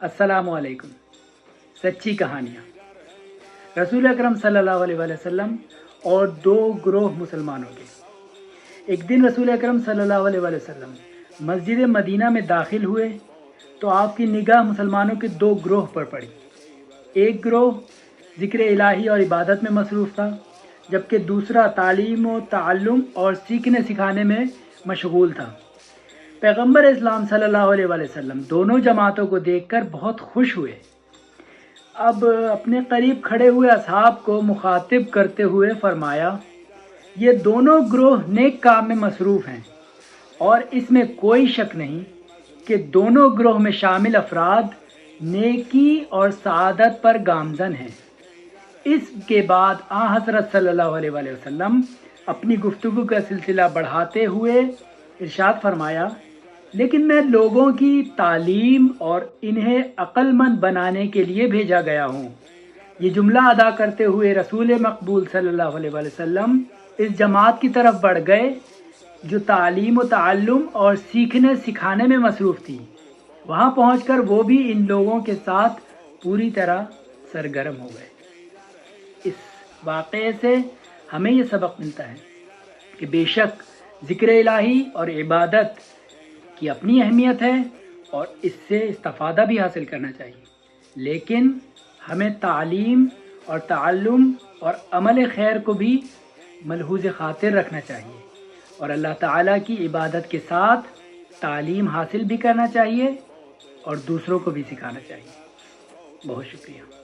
अस्सलाम वालेकुम। सच्ची कहानियाँ। रसूल अकरम सल्लल्लाहु अलैहि वसल्लम और दो ग्रोह मुसलमानों के। एक दिन रसूल अकरम सल्लल्लाहु अलैहि वसल्लम मस्जिद मदीना में दाखिल हुए तो आपकी निगाह मुसलमानों के दो ग्रोह पर पड़ी। एक ग्रोह ज़िक्र इलाही और इबादत में मसरूफ़ था, जबकि दूसरा तालीम व ताल्लुम और सीखने सिखाने में मशगूल था। पैगम्बर इस्लाम सल्लल्लाहु अलैहि वसल्लम दोनों जमातों को देखकर बहुत खुश हुए। अब अपने करीब खड़े हुए असहाब को मुखातिब करते हुए फरमाया, ये दोनों ग्रोह नेक काम में मसरूफ़ हैं और इसमें कोई शक नहीं कि दोनों ग्रोह में शामिल अफराद नेकी और सआदत पर गामज़न हैं। इसके बाद हज़रत सल्लल्लाहु अलैहि वसल्लम अपनी गुफ्तगू का सिलसिला बढ़ाते हुए इरशाद फरमाया, लेकिन मैं लोगों की तालीम और इन्हें अक्लमंद बनाने के लिए भेजा गया हूँ। ये जुमला अदा करते हुए रसूल मकबूल सल्लल्लाहु अलैहि वसल्लम इस जमात की तरफ बढ़ गए जो तालीम व ताल्लुम और सीखने सिखाने में मसरूफ़ थी। वहाँ पहुँचकर वो भी इन लोगों के साथ पूरी तरह सरगर्म हो गए। इस वाक़े से हमें ये सबक मिलता है कि बेशक ज़िक्र इलाही और इबादत की अपनी अहमियत है और इससे इस्तिफ़ादा भी हासिल करना चाहिए, लेकिन हमें तालीम और ताल्लुम और अमल खैर को भी मलहूज़ ख़ातिर रखना चाहिए और अल्लाह ताला की इबादत के साथ तालीम हासिल भी करना चाहिए और दूसरों को भी सिखाना चाहिए। बहुत शुक्रिया।